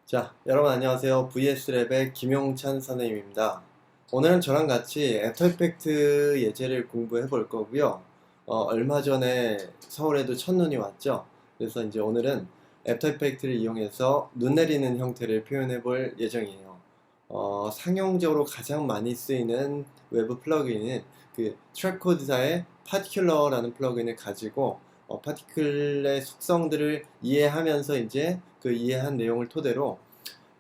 자, 여러분 안녕하세요. VS랩의 김용찬 선생님입니다. 오늘은 저랑 같이 애프터 이펙트 예제를 공부해 볼 거고요. 얼마 전에 서울에도 첫눈이 왔죠. 그래서 이제 오늘은 애프터 이펙트를 이용해서 눈 내리는 형태를 표현해 볼 예정이에요. 상용적으로 가장 많이 쓰이는 외부 플러그인은 그 트랙코드사의 파티큘러라는 플러그인을 가지고 파티클의 속성들을 이해하면서 이제 그 이해한 내용을 토대로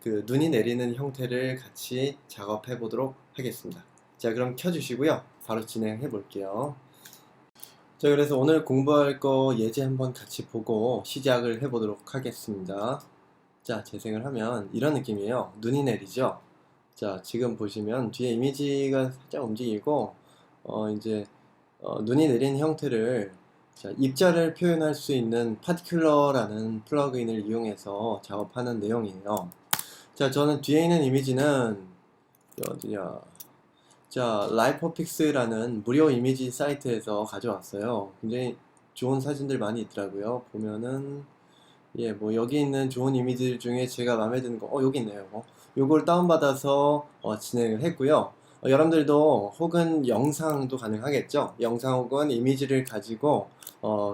그 눈이 내리는 형태를 같이 작업해 보도록 하겠습니다. 자, 그럼 켜주시고요. 바로 진행해 볼게요. 자, 그래서 오늘 공부할 거 예제 한번 같이 보고 시작을 해 보도록 하겠습니다. 자, 재생을 하면 이런 느낌이에요. 눈이 내리죠? 자, 지금 보시면 뒤에 이미지가 살짝 움직이고 이제 눈이 내리는 형태를 자, 입자를 표현할 수 있는 파티큘러라는 플러그인을 이용해서 작업하는 내용이에요. 자, 저는 뒤에 있는 이미지는 어디냐? 자, 라이퍼픽스라는 무료 이미지 사이트에서 가져왔어요. 굉장히 좋은 사진들 많이 있더라고요. 보면은 예, 뭐 여기 있는 좋은 이미지들 중에 제가 마음에 드는 거, 여기 있네요. 요걸 다운받아서 진행을 했고요. 여러분들도 혹은 영상도 가능하겠죠? 영상 혹은 이미지를 가지고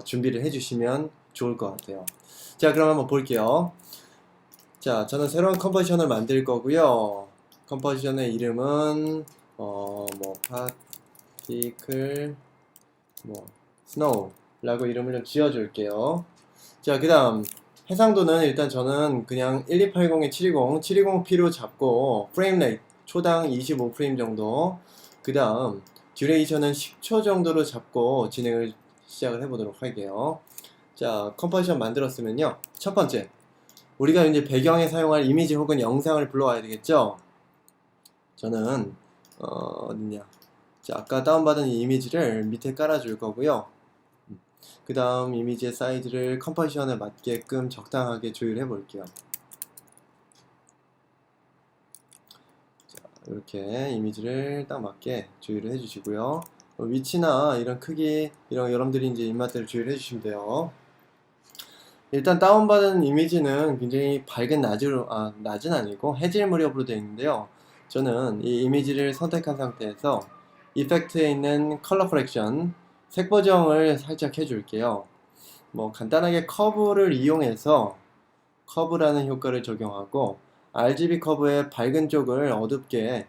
준비를 해주시면 좋을 것 같아요. 자, 그럼 한번 볼게요. 자, 저는 새로운 컴포지션을 만들 거고요. 컴포지션의 이름은 뭐 파티클 뭐 스노우라고 이름을 좀 지어 줄게요. 자, 그 다음 해상도는 일단 저는 그냥 12802 720 720p로 잡고 프레임 레이트 초당 25프레임 정도, 그 다음 듀레이션은 10초 정도로 잡고 진행을 시작을 해보도록 할게요. 자, 컴포지션 만들었으면요, 첫 번째 우리가 이제 배경에 사용할 이미지 혹은 영상을 불러와야 되겠죠? 저는 어딨냐? 자, 아까 다운받은 이 이미지를 밑에 깔아줄 거고요. 그 다음 이미지의 사이즈를 컴포지션에 맞게끔 적당하게 조율해 볼게요. 자, 이렇게 이미지를 딱 맞게 조율을 해주시고요. 위치나 이런 크기, 이런 여러분들이 이제 입맛대로 조율해 주시면 돼요. 일단 다운받은 이미지는 굉장히 밝은 낮은 아니고 해질 무렵으로 되어 있는데요. 저는 이 이미지를 선택한 상태에서 이펙트에 있는 컬러 커렉션, 색 보정을 살짝 해줄게요. 뭐 간단하게 커브를 이용해서 커브라는 효과를 적용하고 RGB 커브의 밝은 쪽을 어둡게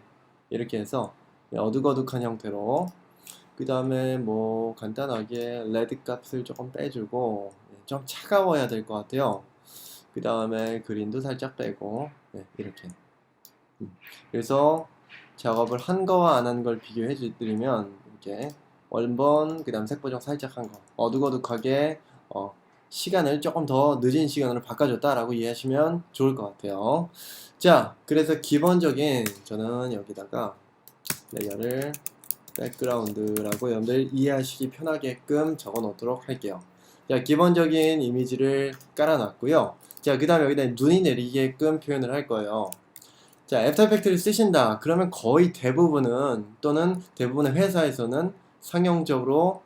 이렇게 해서 어둑어둑한 형태로, 그 다음에 뭐 간단하게 레드 값을 조금 빼주고 좀 차가워야 될 것 같아요. 그 다음에 그린도 살짝 빼고 이렇게 그래서 작업을 한 거와 안 한 걸 비교해 드리면 이렇게 원본 그 다음 색보정 살짝 한 거 어둑어둑하게 시간을 조금 더 늦은 시간으로 바꿔줬다라고 이해하시면 좋을 것 같아요. 자, 그래서 기본적인 저는 여기다가 레이어를 백그라운드라고 여러분들 이해하시기 편하게끔 적어 놓도록 할게요. 자, 기본적인 이미지를 깔아놨고요. 자, 그 다음에 여기다 눈이 내리게끔 표현을 할 거예요. 자, 애프터 이펙트를 쓰신다 그러면 거의 대부분은 또는 대부분의 회사에서는 상용적으로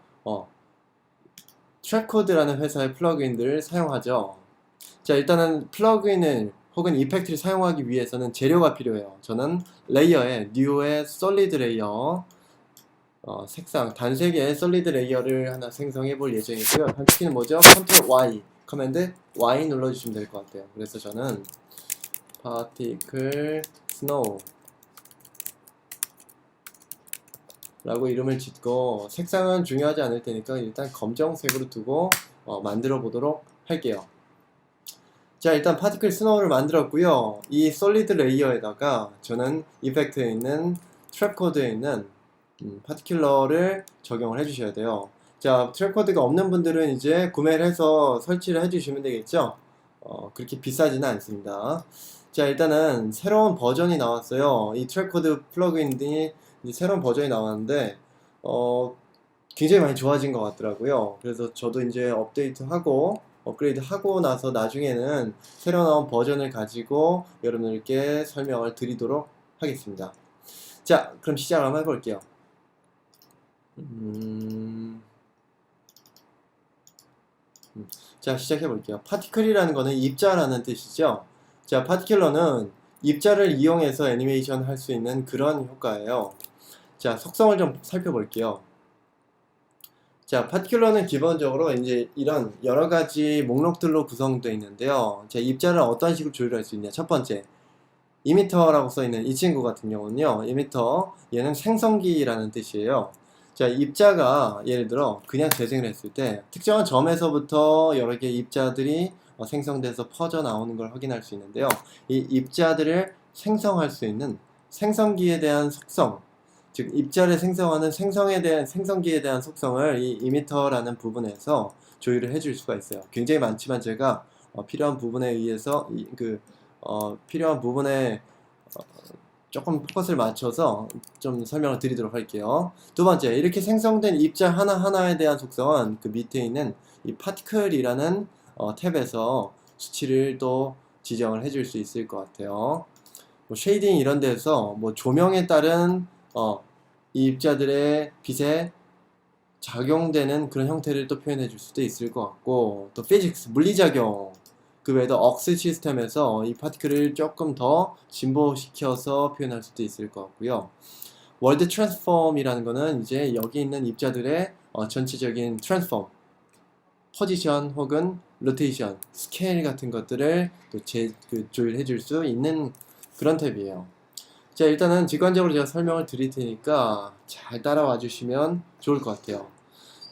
트랙코드라는 회사의 플러그인들을 사용하죠. 자, 일단은 플러그인을 혹은 이펙트를 사용하기 위해서는 재료가 필요해요. 저는 레이어에 뉴의 솔리드 레이어 색상 단색의 솔리드 레이어를 하나 생성해 볼 예정이고요. 단축키는 뭐죠? 컨트롤 Y, 커맨드 Y 눌러주시면 될 것 같아요. 그래서 저는 particle snow 라고 이름을 짓고, 색상은 중요하지 않을 테니까 일단 검정색으로 두고 만들어 보도록 할게요. 자, 일단 파티클 스노우를 만들었고요. 이 솔리드 레이어에다가 저는 이펙트에 있는 트랩 코드에 있는 파티큘러를 적용을 해주셔야 돼요. 자, 트랩 코드가 없는 분들은 이제 구매를 해서 설치를 해주시면 되겠죠. 그렇게 비싸지는 않습니다. 자, 일단은 새로운 버전이 나왔어요. 이 트랩 코드 플러그인이 이제 새로운 버전이 나왔는데 굉장히 많이 좋아진 것 같더라고요. 그래서 저도 이제 업데이트하고 업그레이드 하고 나서 나중에는 새로 나온 버전을 가지고 여러분들께 설명을 드리도록 하겠습니다. 자, 그럼 시작을 한번 해볼게요. 자, 시작해 볼게요. 파티클이라는 거는 입자라는 뜻이죠. 자, 파티큘러는 입자를 이용해서 애니메이션 할 수 있는 그런 효과예요. 자, 속성을 좀 살펴볼게요. 자, 파티큘러는 기본적으로 이제 이런 여러 가지 목록들로 구성되어 있는데요. 자, 입자를 어떤 식으로 조율할 수 있냐. 첫 번째, 이미터라고 써 있는 이 친구 같은 경우는요. 이미터, 얘는 생성기라는 뜻이에요. 자, 입자가 예를 들어 그냥 재생을 했을 때 특정한 점에서부터 여러 개의 입자들이 생성돼서 퍼져 나오는 걸 확인할 수 있는데요. 이 입자들을 생성할 수 있는 생성기에 대한 속성, 즉 입자를 생성하는 생성기에 대한 속성을 이 이미터라는 부분에서 조율을 해줄 수가 있어요. 굉장히 많지만 제가 필요한 부분에 의해서 필요한 부분에 조금 포커스를 맞춰서 좀 설명을 드리도록 할게요. 두 번째, 이렇게 생성된 입자 하나하나에 대한 속성은 그 밑에 있는 이 파티클이라는 탭에서 수치를 또 지정을 해줄 수 있을 것 같아요. 뭐 쉐이딩 이런 데서 뭐 조명에 따른 이 입자들의 빛에 작용되는 그런 형태를 또 표현해 줄 수도 있을 것 같고, 또 피직스, 물리작용, 그 외에도 억스 시스템에서 이 파티클을 조금 더 진보시켜서 표현할 수도 있을 것 같고요. 월드 트랜스폼이라는 거는 이제 여기 있는 입자들의 전체적인 트랜스폼, 포지션 혹은 로테이션, 스케일 같은 것들을 또 조율해 줄 수 있는 그런 탭이에요. 자, 일단은 직관적으로 제가 설명을 드릴 테니까 잘 따라와 주시면 좋을 것 같아요.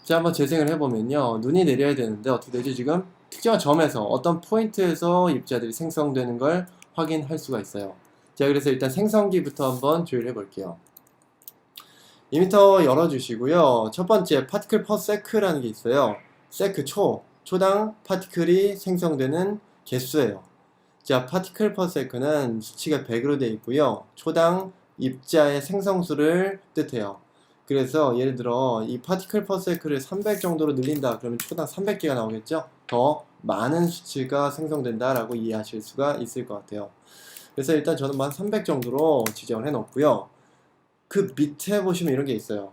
자, 한번 재생을 해보면요. 눈이 내려야 되는데 어떻게 되죠? 지금 특정한 점에서 어떤 포인트에서 입자들이 생성되는 걸 확인할 수가 있어요. 자, 그래서 일단 생성기부터 한번 조율해 볼게요. 이미터 열어주시고요. 첫 번째 파티클 퍼 세크라는 게 있어요. 세크 초당 파티클이 생성되는 개수예요. 자, 파티클 퍼 세크는 수치가 100으로 되어 있고요. 초당 입자의 생성수를 뜻해요. 그래서 예를 들어 이 파티클 퍼 세크를 300 정도로 늘린다 그러면 초당 300개가 나오겠죠? 더 많은 수치가 생성된다 라고 이해하실 수가 있을 것 같아요. 그래서 일단 저는 한 300 정도로 지정을 해 놓고요. 그 밑에 보시면 이런 게 있어요.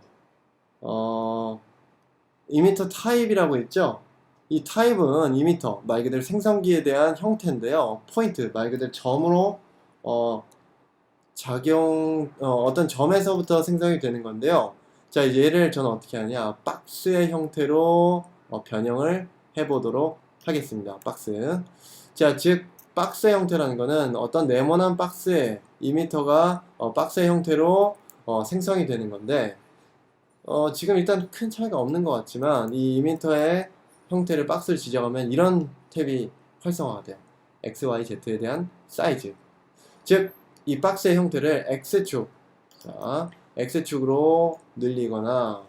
이미터 타입이라고 있죠? 이 타입은 이미터, 말 그대로 생성기에 대한 형태인데요. 포인트, 말 그대로 점으로 어떤 점에서부터 생성이 되는 건데요. 자, 이제 얘를 저는 어떻게 하냐, 박스의 형태로 변형을 해보도록 하겠습니다. 박스. 자, 즉 박스의 형태라는 거는 어떤 네모난 박스에 이미터가 박스의 형태로 생성이 되는 건데, 지금 일단 큰 차이가 없는 것 같지만 이 이미터의 형태를 박스를 지정하면 이런 탭이 활성화가 돼요. X, Y, Z에 대한 사이즈. 즉, 이 박스의 형태를 X축, 자, X축으로 늘리거나,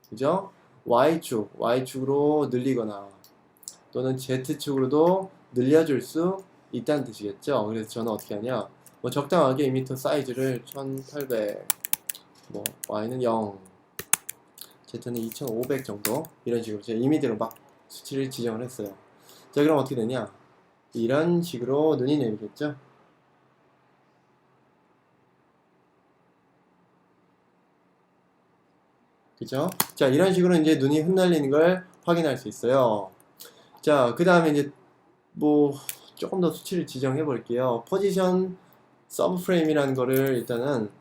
그죠? Y축으로 늘리거나, 또는 Z축으로도 늘려줄 수 있다는 뜻이겠죠? 그래서 저는 어떻게 하냐, 뭐 적당하게 이미터 사이즈를 1800, 뭐 Y는 0, Z는 2500 정도, 이런 식으로 제가 이미지로 막 수치를 지정을 했어요. 자, 그럼 어떻게 되냐, 이런 식으로 눈이 내리겠죠? 그죠? 자, 이런 식으로 이제 눈이 흩날리는 걸 확인할 수 있어요. 자, 그 다음에 이제 뭐 조금 더 수치를 지정해 볼게요. 포지션 서브 프레임이라는 거를 일단은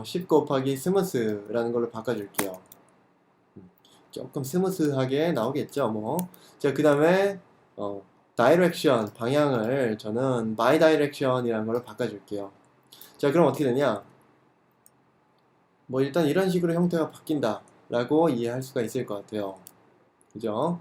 10 곱하기 스무스라는 걸로 바꿔줄게요. 조금 스무스하게 나오겠죠, 뭐. 자, 그 다음에 다이렉션, 방향을 저는 바이 다이렉션이라는 걸로 바꿔줄게요. 자, 그럼 어떻게 되냐? 뭐 일단 이런 식으로 형태가 바뀐다 라고 이해할 수가 있을 것 같아요. 그죠?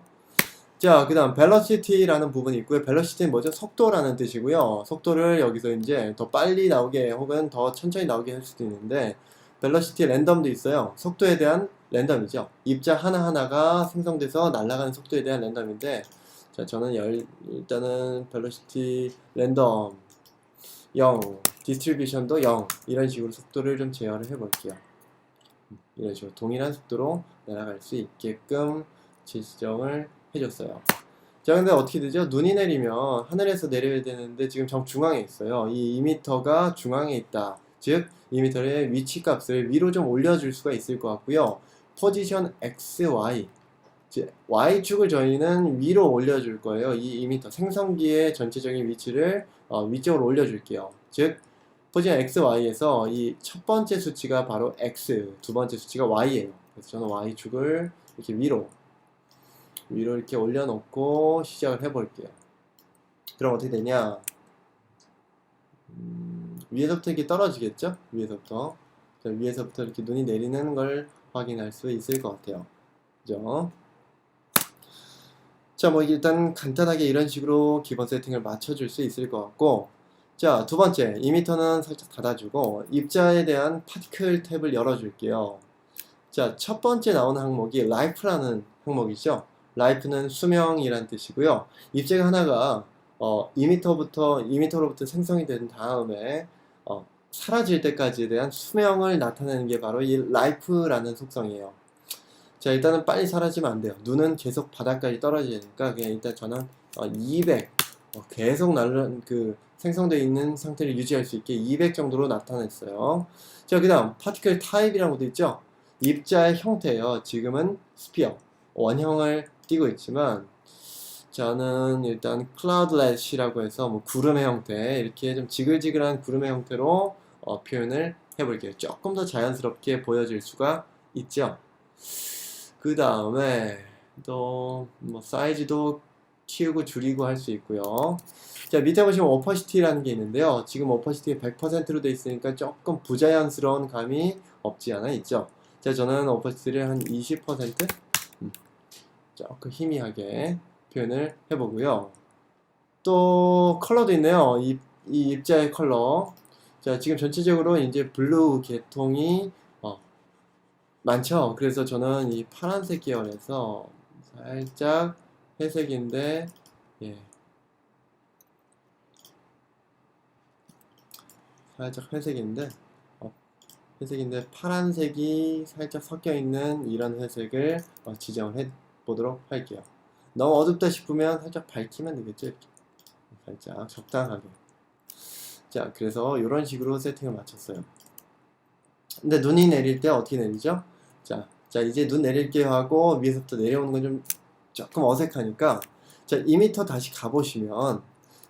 자, 그 다음 velocity라는 부분이 있고요. velocity는 뭐죠? 속도라는 뜻이고요. 속도를 여기서 이제 더 빨리 나오게 혹은 더 천천히 나오게 할 수도 있는데, velocity 랜덤도 있어요. 속도에 대한 랜덤이죠. 입자 하나하나가 생성돼서 날아가는 속도에 대한 랜덤인데, 자, 저는 일단은 velocity 랜덤 0, 디스트리뷰션도 0, 이런 식으로 속도를 좀 제어를 해 볼게요. 이런 식으로 동일한 속도로 날아갈 수 있게끔 지정을 해줬어요. 자, 근데 어떻게 되죠? 눈이 내리면 하늘에서 내려야 되는데 지금 정중앙에 있어요. 이 이미터가 중앙에 있다. 즉 이미터의 위치 값을 위로 좀 올려줄 수가 있을 것 같고요. 포지션 X, Y 이제 Y축을 저희는 위로 올려줄 거예요. 이 이미터 생성기의 전체적인 위치를 위쪽으로 올려줄게요. 즉 포지션 X, Y에서 이 첫 번째 수치가 바로 X, 두 번째 수치가 Y예요. 그래서 저는 Y축을 이렇게 위로 이렇게 올려놓고 시작을 해볼게요. 그럼 어떻게 되냐? 위에서부터 이렇게 떨어지겠죠? 위에서부터. 자, 위에서부터 이렇게 눈이 내리는 걸 확인할 수 있을 것 같아요. 그죠? 자, 뭐 일단 간단하게 이런 식으로 기본 세팅을 맞춰줄 수 있을 것 같고, 자, 두 번째, 이미터는 살짝 닫아주고 입자에 대한 파티클 탭을 열어줄게요. 자, 첫 번째 나오는 항목이 life라는 항목이죠. life는 수명이란 뜻이고요. 입자가 하나가 이미터로부터 생성이 된 다음에 사라질 때까지에 대한 수명을 나타내는 게 바로 이 life라는 속성이에요. 자, 일단은 빨리 사라지면 안 돼요. 눈은 계속 바닥까지 떨어지니까 그냥 일단 저는 200 계속 생성되어 있는 상태를 유지할 수 있게 200 정도로 나타냈어요. 자, 그 다음 파티클 타입이라는 것도 있죠. 입자의 형태예요. 지금은 스피어 원형을 띄고 있지만 저는 일단 클라우드렛이라고 해서 뭐 구름의 형태, 이렇게 좀 지글지글한 구름의 형태로 표현을 해볼게요. 조금 더 자연스럽게 보여질 수가 있죠. 그 다음에 또 뭐 사이즈도 키우고 줄이고 할 수 있고요. 자, 밑에 보시면 오퍼시티라는 게 있는데요. 지금 오퍼시티가 100%로 되어 있으니까 조금 부자연스러운 감이 없지 않아 있죠. 자, 저는 오퍼시티를 한 20% 조금 희미하게 표현을 해보고요. 또 컬러도 있네요. 이 입자의 컬러. 자, 지금 전체적으로 이제 블루 계통이 많죠. 그래서 저는 이 파란색 계열에서 살짝 회색인데, 예, 살짝 회색인데 파란색이 살짝 섞여 있는 이런 회색을 지정을 해 보도록 할게요. 너무 어둡다 싶으면 살짝 밝히면 되겠죠. 이렇게 살짝 적당하게. 자, 그래서 이런 식으로 세팅을 마쳤어요. 근데 눈이 내릴 때 어떻게 내리죠? 자, 이제 눈 내릴게요 하고 위에서부터 내려오는 건 좀 조금 어색하니까, 자, 이미터 다시 가보시면,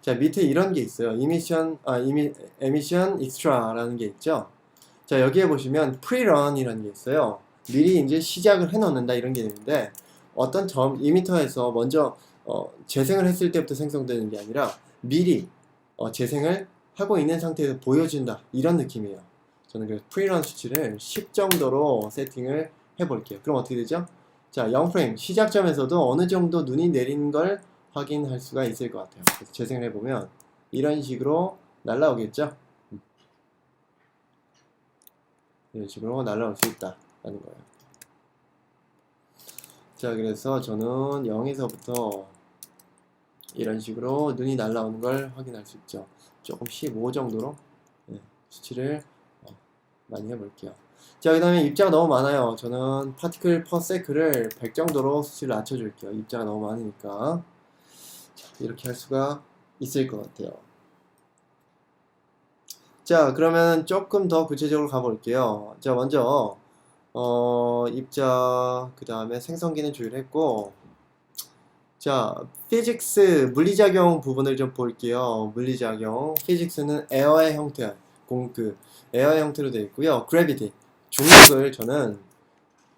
자, 밑에 이런 게 있어요. emission extra라는 게 있죠. 자, 여기에 보시면 pre-run이라는 게 있어요. 미리 이제 시작을 해 놓는다 이런 게 있는데, 어떤 이미터에서 먼저 재생을 했을 때부터 생성되는 게 아니라 미리 재생을 하고 있는 상태에서 보여준다 이런 느낌이에요. 저는 그래서 프리런 수치를 10 정도로 세팅을 해볼게요. 그럼 어떻게 되죠? 자, 0프레임 시작점에서도 어느 정도 눈이 내린 걸 확인할 수가 있을 것 같아요. 그래서 재생을 해보면 이런 식으로 날라오겠죠? 이런 식으로 날라올 수 있다라는 거예요. 자, 그래서 저는 0에서부터 이런 식으로 눈이 날라오는 걸 확인할 수 있죠. 조금 15 정도로 수치를 많이 해볼게요. 자, 그 다음에 입자가 너무 많아요. 저는 파티클 퍼 세크를 100 정도로 수치를 낮춰줄게요. 입자가 너무 많으니까. 자, 이렇게 할 수가 있을 것 같아요. 자, 그러면 조금 더 구체적으로 가볼게요. 자, 먼저 입자, 그 다음에 생성기는 조율했고, 자, 피직스 물리작용 부분을 좀 볼게요. 물리작용 피직스는 에어의 형태, 에어의 형태로 되어 있고요. 그래비티 중력을 저는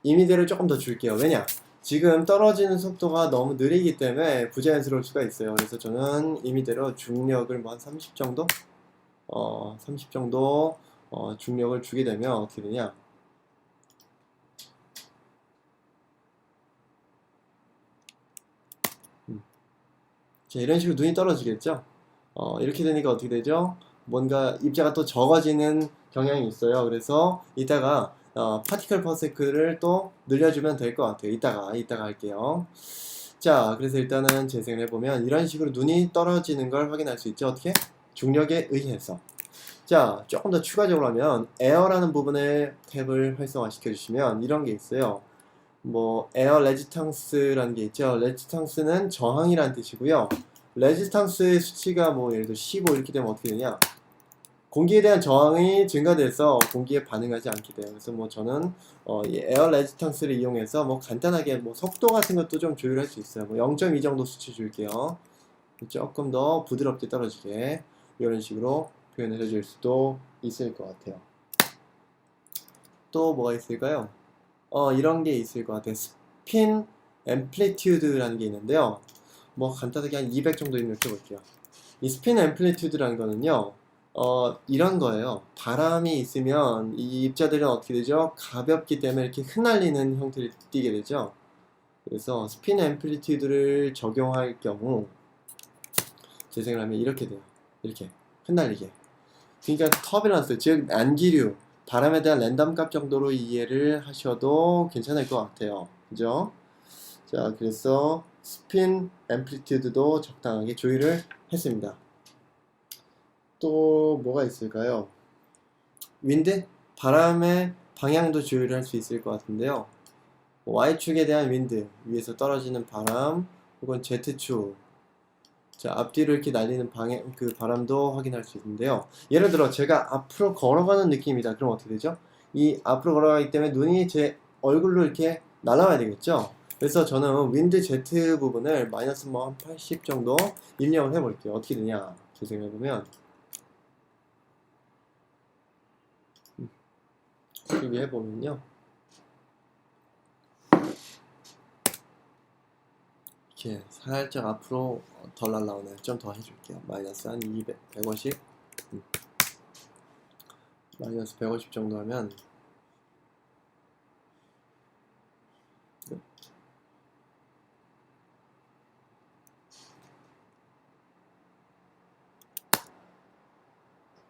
이미지를 조금 더 줄게요. 왜냐? 지금 떨어지는 속도가 너무 느리기 때문에 부자연스러울 수가 있어요. 그래서 저는 이미대로 중력을 뭐 한 30 정도? 30 정도 중력을 주게 되면 어떻게 되냐? 자, 이런 식으로 눈이 떨어지겠죠? 이렇게 되니까 어떻게 되죠? 뭔가 입자가 또 적어지는 경향이 있어요. 그래서 이따가 파티클 퍼 세크를 또 늘려주면 될 것 같아요. 이따가 할게요. 자, 그래서 일단은 재생을 해보면 이런 식으로 눈이 떨어지는 걸 확인할 수 있죠. 어떻게? 중력에 의해서. 자, 조금 더 추가적으로 하면 에어라는 부분의 탭을 활성화시켜 주시면 이런 게 있어요. 뭐 에어 레지탕스라는 게 있죠. 레지탕스는 저항이라는 뜻이고요. 레지탕스의 수치가 뭐 예를 들어 15 이렇게 되면 어떻게 되냐? 공기에 대한 저항이 증가돼서 공기에 반응하지 않게 돼요. 그래서 뭐 저는 이 에어 레지스턴스를 이용해서 뭐 간단하게 뭐 속도 같은 것도 좀 조율할 수 있어요. 뭐 0.2 정도 수치 줄게요. 조금 더 부드럽게 떨어지게 이런 식으로 표현을 해줄 수도 있을 것 같아요. 또 뭐가 있을까요? 이런 게 있을 것 같아요. 스핀 앰플리튜드라는 게 있는데요. 뭐 간단하게 한 200 정도 입력해 볼게요. 이 스핀 앰플리튜드라는 거는요, 이런 거예요. 바람이 있으면 이 입자들은 어떻게 되죠? 가볍기 때문에 이렇게 흩날리는 형태를 띠게 되죠. 그래서 스핀 앰플리튜드를 적용할 경우 재생을 하면 이렇게 돼요. 이렇게 흩날리게. 그러니까 터뷸런스, 즉 난기류, 바람에 대한 랜덤 값 정도로 이해를 하셔도 괜찮을 것 같아요. 그죠? 자, 그래서 스핀 앰플리튜드도 적당하게 조율을 했습니다. 또 뭐가 있을까요? 윈드? 바람의 방향도 조율을 할 수 있을 것 같은데요. Y축에 대한 윈드, 위에서 떨어지는 바람, 혹은 Z축, 자, 앞뒤로 이렇게 날리는 방향, 그 바람도 확인할 수 있는데요. 예를 들어 제가 앞으로 걸어가는 느낌이다. 그럼 어떻게 되죠? 이 앞으로 걸어가기 때문에 눈이 제 얼굴로 이렇게 날아와야 되겠죠? 그래서 저는 윈드 Z 부분을 마이너스 뭐 한 80 정도 입력을 해볼게요. 어떻게 되냐? 재생해보면 이렇게 해보면요. 이렇게 살짝 앞으로 덜 날라오네요. 좀 더 해줄게요. 마이너스 한 200, 150 마이너스 150 정도 하면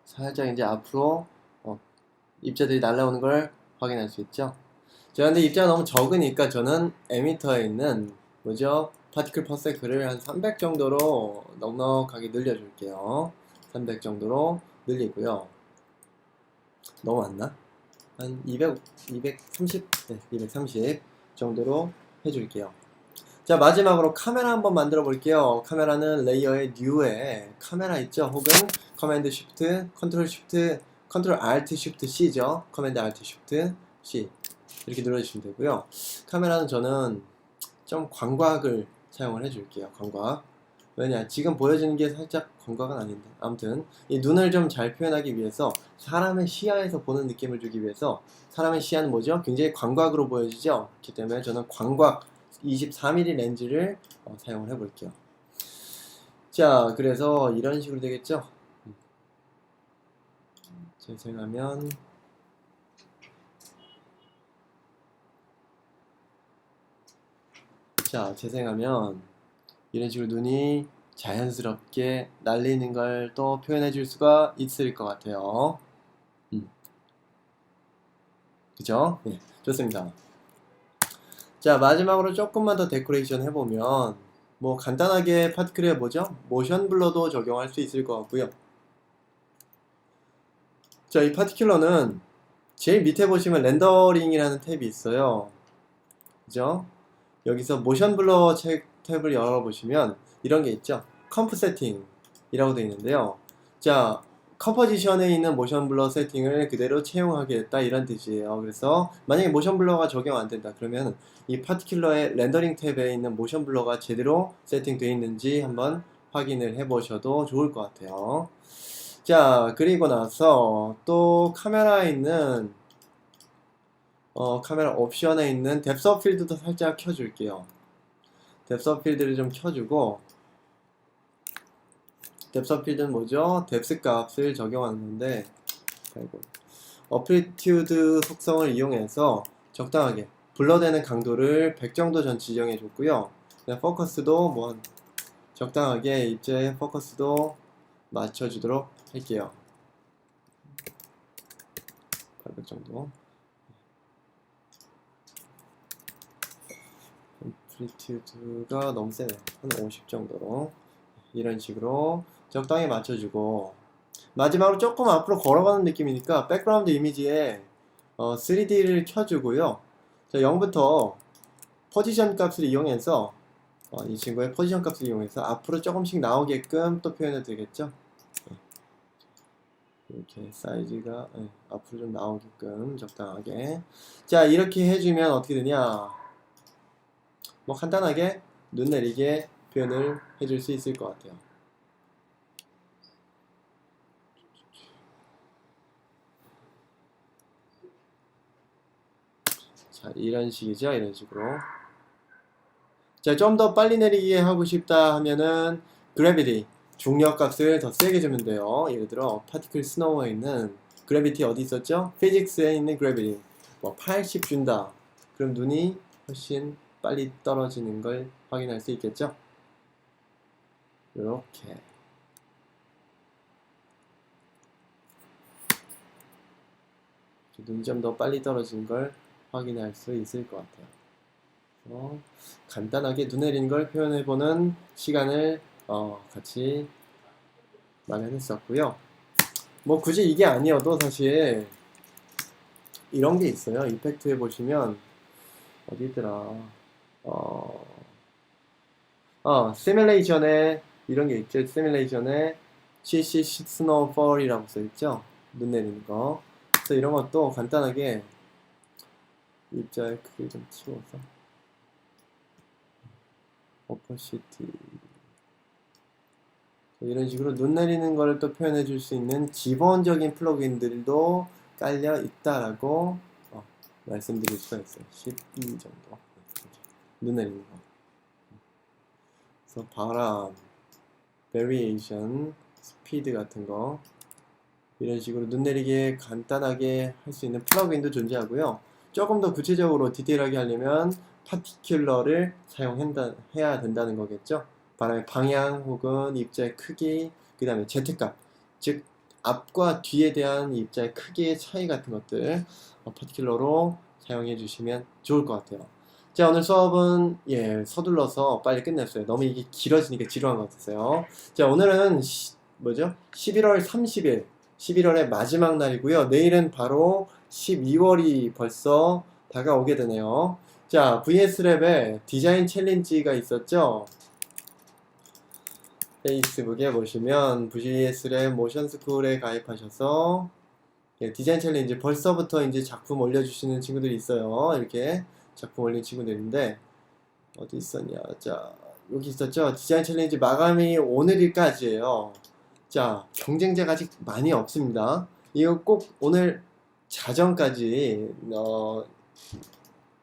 살짝 이제 앞으로 입자들이 날라오는 걸 확인할 수 있죠. 자, 근데 입자가 너무 적으니까 저는 에미터에 있는 뭐죠? 파티클 퍼세크를 한 300 정도로 넉넉하게 늘려줄게요. 300 정도로 늘리고요. 너무 많나? 한 200, 230, 네, 230 정도로 해줄게요. 자, 마지막으로 카메라 한번 만들어 볼게요. 카메라는 레이어의 뉴에 카메라 있죠? 혹은 커맨드 쉬프트, 컨트롤 쉬프트, 컨트롤 알트 쉬프트 C죠? 커맨드 알트 쉬프트 C 이렇게 눌러주시면 되고요. 카메라는 저는 좀 광각을 사용을 해줄게요. 광각. 왜냐? 지금 보여지는 게 살짝 광각은 아닌데. 아무튼 이 눈을 좀 잘 표현하기 위해서 사람의 시야에서 보는 느낌을 주기 위해서 사람의 시야는 뭐죠? 굉장히 광각으로 보여지죠? 그렇기 때문에 저는 광각 24mm 렌즈를 사용을 해볼게요. 자, 그래서 이런 식으로 되겠죠? 재생하면 자, 재생하면 이런 식으로 눈이 자연스럽게 날리는 걸 또 표현해 줄 수가 있을 것 같아요. 그죠? 네, 좋습니다. 자, 마지막으로 조금만 더 데코레이션 해보면 뭐 간단하게 파티클에 뭐죠? 모션 블러도 적용할 수 있을 것 같고요. 자, 이 파티큘러는 제일 밑에 보시면 렌더링이라는 탭이 있어요. 그죠? 여기서 모션 블러 탭을 열어보시면 이런 게 있죠. 컴프 세팅이라고 되어 있는데요. 자, 컴포지션에 있는 모션 블러 세팅을 그대로 채용하겠다 이런 뜻이에요. 그래서 만약에 모션 블러가 적용 안 된다 그러면 이 파티큘러의 렌더링 탭에 있는 모션 블러가 제대로 세팅되어 있는지 한번 확인을 해 보셔도 좋을 것 같아요. 자, 그리고 나서 또 카메라에 있는 카메라 옵션에 있는 뎁스 오브 필드도 살짝 켜줄게요. 뎁스 오브 필드를 좀 켜주고, 뎁스 오브 필드는 뭐죠? 뎁스 값을 적용하는 건데, 아이고, 어플리튜드 속성을 이용해서 적당하게 블러되는 강도를 100 정도 전 지정해 줬고요. 그냥 포커스도 뭐 적당하게 입자의 포커스도 맞춰주도록 할게요. 800 정도. 앰플리튜드가 너무 세네요. 한 50 정도로 이런 식으로 적당히 맞춰주고, 마지막으로 조금 앞으로 걸어가는 느낌이니까 백그라운드 이미지에 3D를 켜주고요. 자, 0부터 포지션 값을 이용해서 이 친구의 포지션 값을 이용해서 앞으로 조금씩 나오게끔 또 표현해도 되겠죠. 이렇게 사이즈가 앞으로 좀 나오게끔 적당하게. 자, 이렇게 해주면 어떻게 되냐? 뭐 간단하게 눈 내리게 표현을 해줄 수 있을 것 같아요. 자, 이런 식이죠. 이런 식으로. 자, 좀 더 빨리 내리게 하고 싶다 하면은 gravity, 중력 값을 더 세게 주면 돼요. 예를 들어 파티클 스노우에 있는 gravity 어디 있었죠? 피직스에 있는 gravity 뭐 80 준다. 그럼 눈이 훨씬 빨리 떨어지는 걸 확인할 수 있겠죠? 이렇게. 눈이 좀 더 빨리 떨어지는 걸 확인할 수 있을 것 같아요. 간단하게 눈 내리는 걸 표현해보는 시간을 같이 마련했었고요. 뭐 굳이 이게 아니어도 사실 이런 게 있어요. 이펙트에 보시면 어디더라? 시뮬레이션에 이런 게 있죠. 시뮬레이션에 CC 스노우폴이라고 써있죠. 눈 내리는 거. 그래서 이런 것도 간단하게 입자의 크기 좀 치워서 오퍼시티 이런 식으로 눈 내리는 걸 또 표현해 줄 수 있는 기본적인 플러그인들도 깔려 있다라고 말씀드릴 수가 있어요. 12 정도. 눈 내리는 거. 그래서 바람, 베리에이션, 스피드 같은 거 이런 식으로 눈 내리게 간단하게 할 수 있는 플러그인도 존재하고요. 조금 더 구체적으로 디테일하게 하려면 파티큘러를 사용해야 된다는 거겠죠. 바람의 방향 혹은 입자의 크기, 그 다음에 제트값, 즉 앞과 뒤에 대한 입자의 크기의 차이 같은 것들 파티큘러로 사용해 주시면 좋을 것 같아요. 자, 오늘 수업은 서둘러서 빨리 끝냈어요. 너무 이게 길어지니까 지루한 것 같았어요. 자, 오늘은 뭐죠? 11월 30일 11월의 마지막 날이고요. 내일은 바로 12월이 벌써 다가오게 되네요. 자, VS랩에 디자인 챌린지가 있었죠? 페이스북에 보시면 VS랩 모션스쿨에 가입하셔서 디자인 챌린지 벌써부터 이제 작품 올려주시는 친구들이 있어요. 이렇게 작품 올린 친구들인데 어디 있었냐? 자, 여기 있었죠? 디자인 챌린지 마감이 오늘일까지예요. 자, 경쟁자가 아직 많이 없습니다. 이거 꼭 오늘 자정까지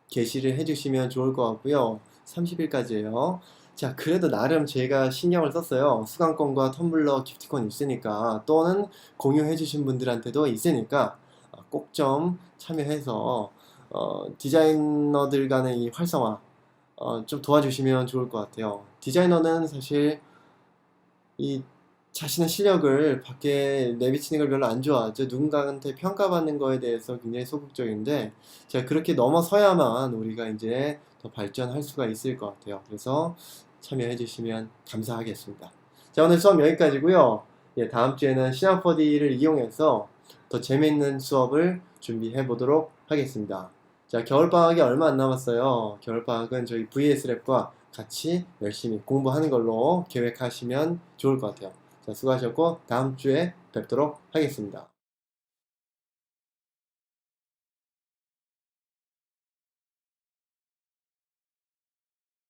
게시를 해주시면 좋을 것 같고요. 30일까지예요. 자, 그래도 나름 제가 신경을 썼어요. 수강권과 텀블러 기프티콘 있으니까 또는 공유해주신 분들한테도 있으니까 꼭 좀 참여해서 디자이너들 간의 이 활성화 좀 도와주시면 좋을 것 같아요. 디자이너는 사실 이 자신의 실력을 밖에 내비치는 걸 별로 안 좋아하죠. 누군가한테 평가받는 거에 대해서 굉장히 소극적인데 제가 그렇게 넘어서야만 우리가 이제 더 발전할 수가 있을 것 같아요. 그래서 참여해 주시면 감사하겠습니다. 자, 오늘 수업 여기까지고요. 다음 주에는 시나포디를 이용해서 더 재미있는 수업을 준비해 보도록 하겠습니다. 자, 겨울방학이 얼마 안 남았어요. 겨울방학은 저희 VS랩과 같이 열심히 공부하는 걸로 계획하시면 좋을 것 같아요. 자, 수고하셨고 다음 주에 뵙도록 하겠습니다.